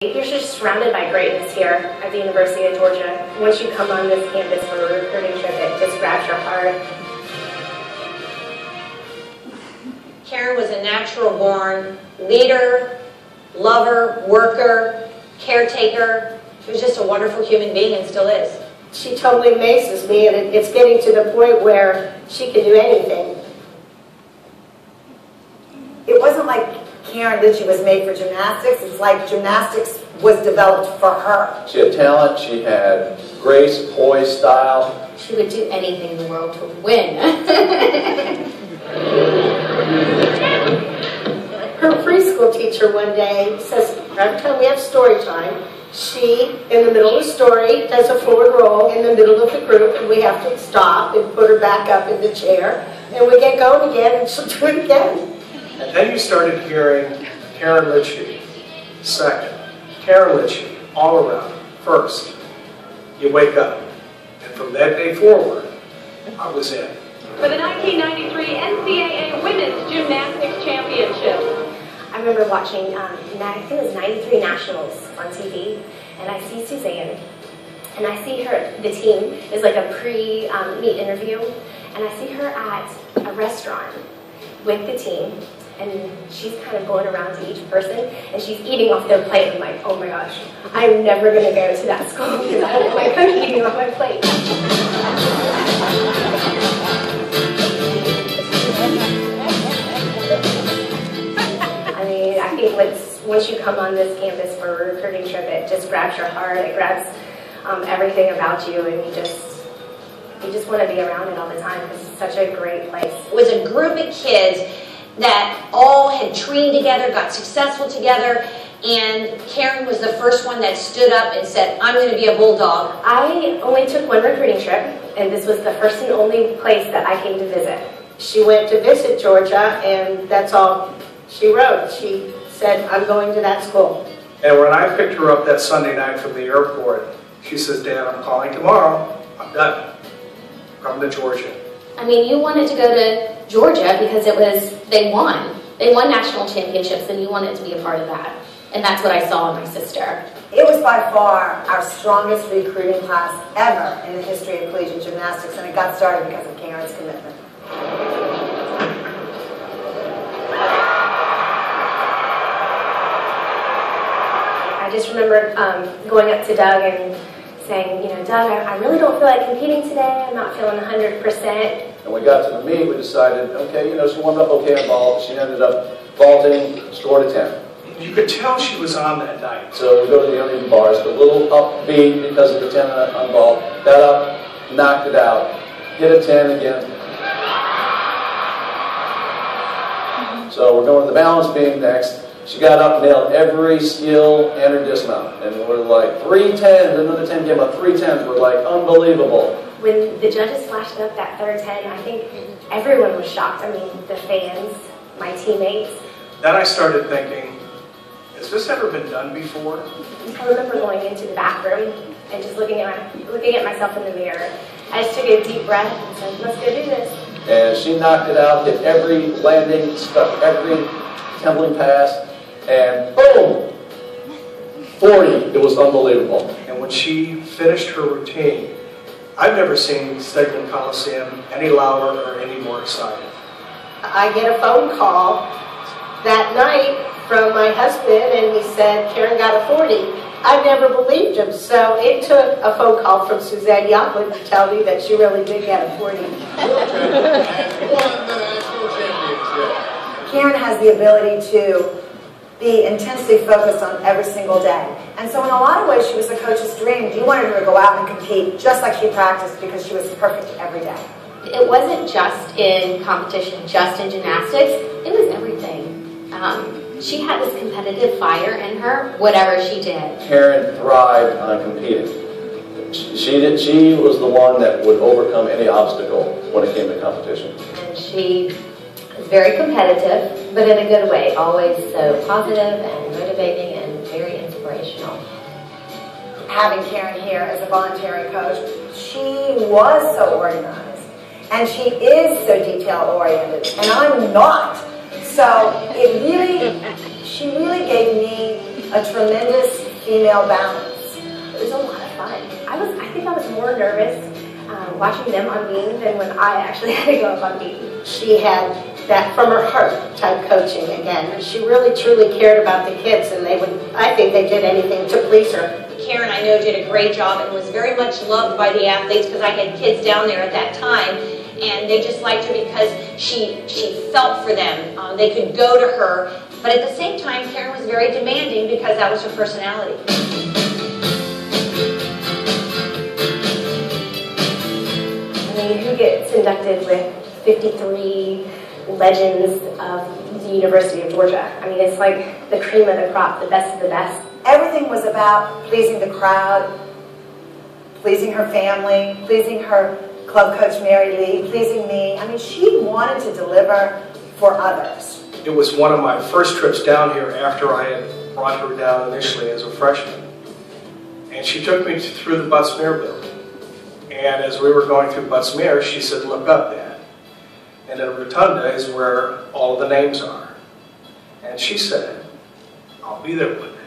You're just surrounded by greatness here at the University of Georgia. Once you come on this campus for a recruiting trip, it just grabs your heart. Karin was a natural-born leader, lover, worker, caretaker. She was just a wonderful human being and still is. She totally amazes me, and it's getting to the point where she can do anything. It wasn't like Karin Lichey was made for gymnastics. It's like gymnastics was developed for her. She had talent, she had grace, poise, style. She would do anything in the world to win. Her preschool teacher one day says, every time we have story time, she, in the middle of the story, does a forward roll in the middle of the group, and we have to stop and put her back up in the chair, and we get going again, and she'll do it again. And then you started hearing Karin Lichey, second, Karin Lichey, all around, first. You wake up. And from that day forward, I was in. For the 1993 NCAA Women's Gymnastics Championship. I remember watching, I think it was 93 Nationals on TV, and I see Suzanne, and I see her, the team, is like a pre-meet interview, and I see her at a restaurant with the team, and she's kind of going around to each person, and she's eating off their plate. I'm like, oh my gosh, I'm never going to go to that school because I don't like them eating off my plate. I mean, I think once you come on this campus for a recruiting trip, it just grabs your heart, it grabs everything about you, and you just want to be around it all the time because it's such a great place. It was a group of kids that all had trained together, got successful together, and Karin was the first one that stood up and said, I'm going to be a bulldog. I only took one recruiting trip, and this was the first and only place that I came to visit. She went to visit Georgia, and that's all she wrote. She said, I'm going to that school. And when I picked her up that Sunday night from the airport, she says, Dad, I'm calling tomorrow. I'm done. Come to Georgia. I mean, you wanted to go to Georgia because they won. They won national championships, and you wanted to be a part of that. And that's what I saw in my sister. It was by far our strongest recruiting class ever in the history of collegiate gymnastics, and it got started because of Karin's commitment. I just remember going up to Doug and saying, Doug, I really don't feel like competing today. I'm not feeling 100%. And we got to the meet, we decided, okay, she warmed up okay on vault. She ended up vaulting, scored a 10. You could tell she was on that night. So we go to the uneven bars, a little upbeat because of the 10 on vault. Got up, knocked it out, hit a 10 again. So we're going to the balance beam next. She got up, nailed every skill and her dismount. And we're like, 3 10s, another 10 came up, 3 10s. We're like, unbelievable. When the judges flashed up that third 10, I think everyone was shocked. I mean, the fans, my teammates. Then I started thinking, has this ever been done before? I remember going into the bathroom and just looking at myself in the mirror. I just took a deep breath and said, let's go do this. And she knocked it out, hit every landing, stuck every tumbling pass, and boom! 40. It was unbelievable. And when she finished her routine, I've never seen Stadium Coliseum any louder or any more excited. I get a phone call that night from my husband, and he said, Karin got a 40. I never believed him, so it took a phone call from Suzanne Yotlin to tell me that she really did get a 40. Karin has the ability to be intensely focused on every single day. And so in a lot of ways, she was the coach's dream. You wanted her to go out and compete just like she practiced because she was perfect every day. It wasn't just in competition, just in gymnastics. It was everything. She had this competitive fire in her, whatever she did. Karin thrived on competing. She was the one that would overcome any obstacle when it came to competition. And she was very competitive, but in a good way. Always so positive and motivating and very inspirational. Having Karin here as a voluntary coach, she was so organized. And she is so detail-oriented, and I'm not. So she really gave me a tremendous female balance? It was a lot of fun. I think I was more nervous watching them on beam than when I actually had to go up on beam. She had that from her heart type coaching again. She really truly cared about the kids, and I think they did anything to please her. Karen, I know, did a great job and was very much loved by the athletes because I had kids down there at that time, and they just liked her because she felt for them. They could go to her, but at the same time, Karen was very demanding because that was her personality. I mean, who gets inducted with 53 legends of the University of Georgia? I mean, it's like the cream of the crop, the best of the best. Everything was about pleasing the crowd, pleasing her family, pleasing her club coach Mary Lee, pleasing me. I mean, she wanted to deliver for others. It was one of my first trips down here after I had brought her down initially as a freshman. And she took me through the Butts-Mehre building. And as we were going through Butts-Mehre, she said, "Look up, Dad." And in a rotunda is where all of the names are. And she said, "I'll be there one day."